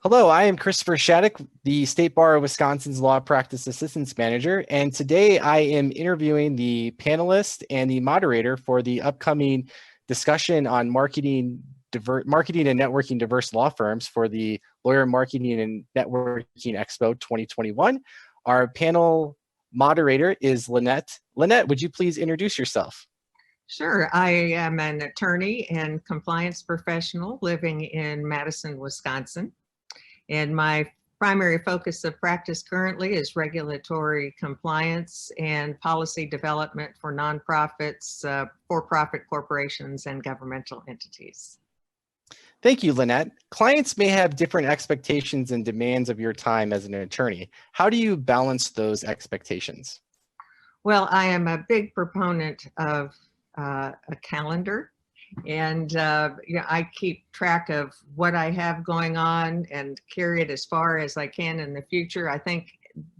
Hello, I am Christopher Shattuck, the State Bar of Wisconsin's Law Practice Assistance Manager, and today I am interviewing the panelist and the moderator for the upcoming discussion on marketing and networking diverse law firms for the Lawyer Marketing and Networking Expo 2021. Our panel moderator is Lynette. Lynette, would you please introduce yourself? Sure. I am an attorney and compliance professional living in Madison, Wisconsin. And my primary focus of practice currently is regulatory compliance and policy development for nonprofits, for-profit corporations, and governmental entities. Thank you, Lynette. Clients may have different expectations and demands of your time as an attorney. How do you balance those expectations? Well, I am a big proponent of a calendar. And I keep track of what I have going on and carry it as far as I can in the future. I think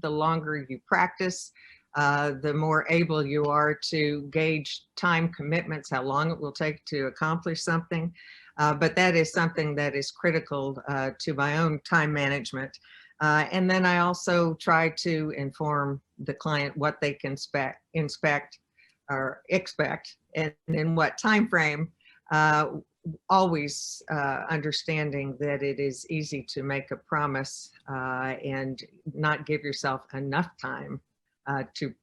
the longer you practice, the more able you are to gauge time commitments, how long it will take to accomplish something. But that is something that is critical to my own time management. And then I also try to inform the client what they can expect and in what time frame. Always understanding that it is easy to make a promise and not give yourself enough time to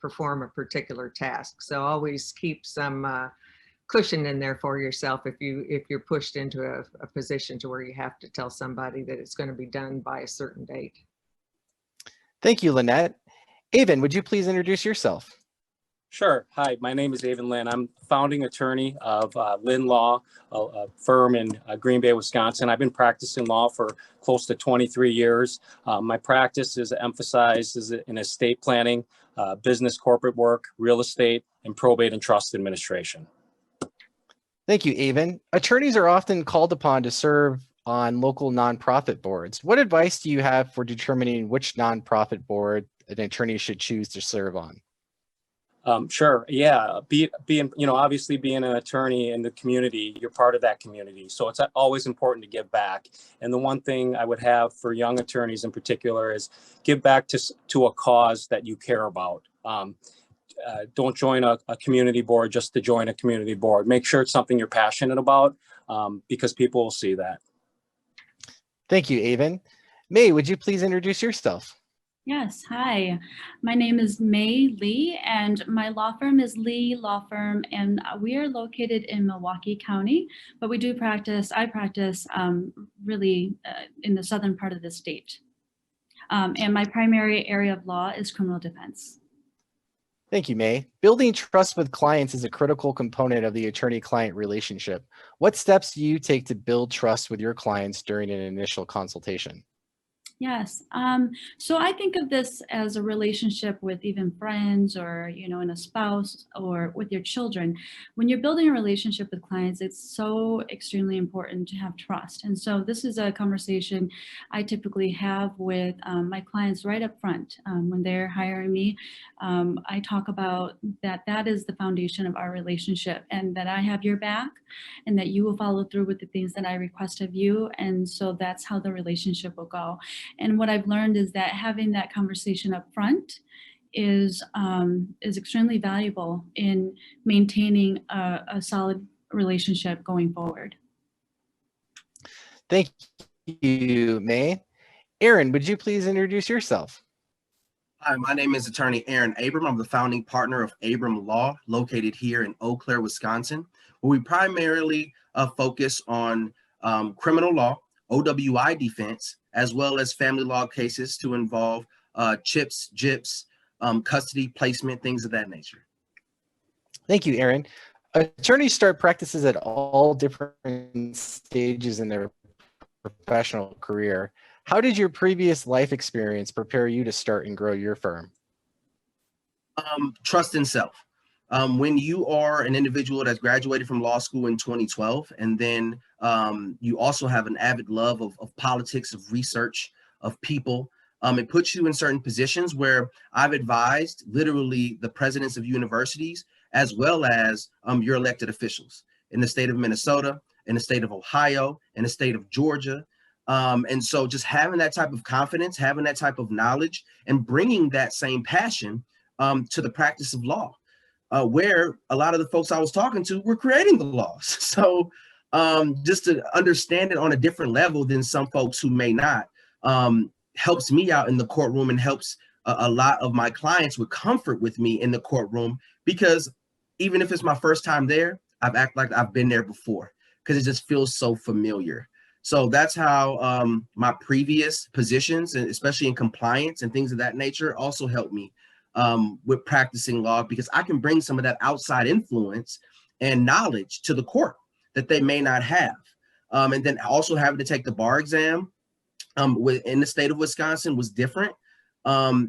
perform a particular task. So always keep some cushion in there for yourself if you're pushed into a position to where you have to tell somebody that it's going to be done by a certain date. Thank you, Lynette. Abram, would you please introduce yourself? Sure. Hi, my name is Abram Lynn. I'm founding attorney of Lynn Law, a firm in Green Bay, Wisconsin. I've been practicing law for close to 23 years. My practice is emphasized in estate planning, business corporate work, real estate, and probate and trust administration. Thank you, Abram. Attorneys are often called upon to serve on local nonprofit boards. What advice do you have for determining which nonprofit board an attorney should choose to serve on? Sure. Yeah. Obviously being an attorney in the community, you're part of that community. So it's always important to give back. And the one thing I would have for young attorneys in particular is give back to a cause that you care about. Don't join a community board just to join a community board. Make sure it's something you're passionate about because people will see that. Thank you, Abram. May, would you please introduce yourself? Yes, hi. My name is May Lee, and my law firm is Lee Law Firm, and we are located in Milwaukee County, but I practice really in the southern part of the state. And my primary area of law is criminal defense. Thank you, May. Building trust with clients is a critical component of the attorney-client relationship. What steps do you take to build trust with your clients during an initial consultation? Yes. So I think of this as a relationship with even friends or, in a spouse or with your children. When you're building a relationship with clients, it's so extremely important to have trust. And so this is a conversation I typically have with my clients right up front. When they're hiring me, I talk about that is the foundation of our relationship and that I have your back and that you will follow through with the things that I request of you. And so that's how the relationship will go. And what I've learned is that having that conversation up front is extremely valuable in maintaining a solid relationship going forward. Thank you, May. Aaron, would you please introduce yourself? Hi, my name is attorney Aaron Abram. I'm the founding partner of Abram Law, located here in Eau Claire, Wisconsin, where we primarily focus on criminal law, OWI defense, as well as family law cases to involve chips, JIPs, custody, placement, things of that nature. Thank you, Aaron. Attorneys start practices at all different stages in their professional career. How did your previous life experience prepare you to start and grow your firm? Trust in self. When you are an individual that's graduated from law school in 2012, and then you also have an avid love of politics, of research, of people, it puts you in certain positions where I've advised literally the presidents of universities, as well as your elected officials in the state of Minnesota, in the state of Ohio, in the state of Georgia, And so just having that type of confidence, having that type of knowledge, and bringing that same passion to the practice of law, where a lot of the folks I was talking to were creating the laws. So just to understand it on a different level than some folks who may not, helps me out in the courtroom and helps a lot of my clients with comfort with me in the courtroom, because even if it's my first time there, I've acted like I've been there before, because it just feels so familiar. So that's how my previous positions, and especially in compliance and things of that nature, also helped me with practicing law, because I can bring some of that outside influence and knowledge to the court that they may not have. And then also having to take the bar exam in the state of Wisconsin was different,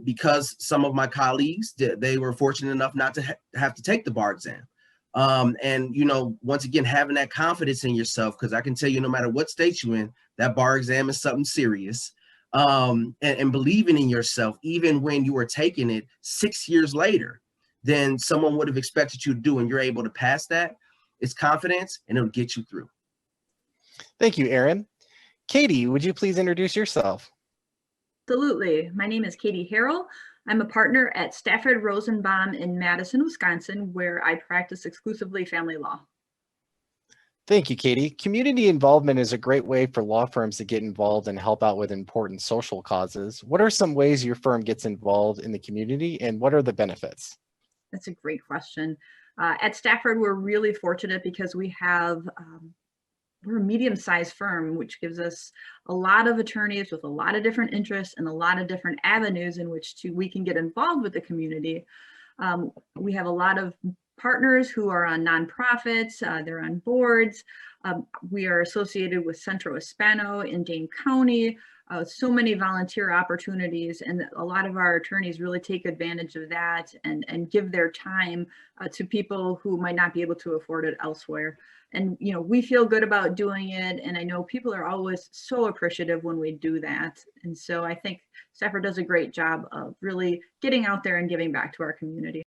because some of my colleagues, they were fortunate enough not to have to take the bar exam. And, you know, once again, having that confidence in yourself, because I can tell you, no matter what state you're in, that bar exam is something serious. And believing in yourself, even when you were taking it 6 years later than someone would have expected you to do, and you're able to pass that, it's confidence, and it'll get you through. Thank you, Aaron. Katie, would you please introduce yourself? Absolutely. My name is Katie Harrell. I'm a partner at Stafford Rosenbaum in Madison, Wisconsin, where I practice exclusively family law. Thank you, Katie. Community involvement is a great way for law firms to get involved and help out with important social causes. What are some ways your firm gets involved in the community, and what are the benefits? That's a great question. At Stafford, we're really fortunate because we have we're a medium-sized firm, which gives us a lot of attorneys with a lot of different interests and a lot of different avenues in which we can get involved with the community. We have a lot of partners who are on nonprofits, they're on boards. We are associated with Centro Hispano in Dane County, so many volunteer opportunities, and a lot of our attorneys really take advantage of that and give their time to people who might not be able to afford it elsewhere. And, you know, we feel good about doing it. And I know people are always so appreciative when we do that. And so I think Stafford does a great job of really getting out there and giving back to our community.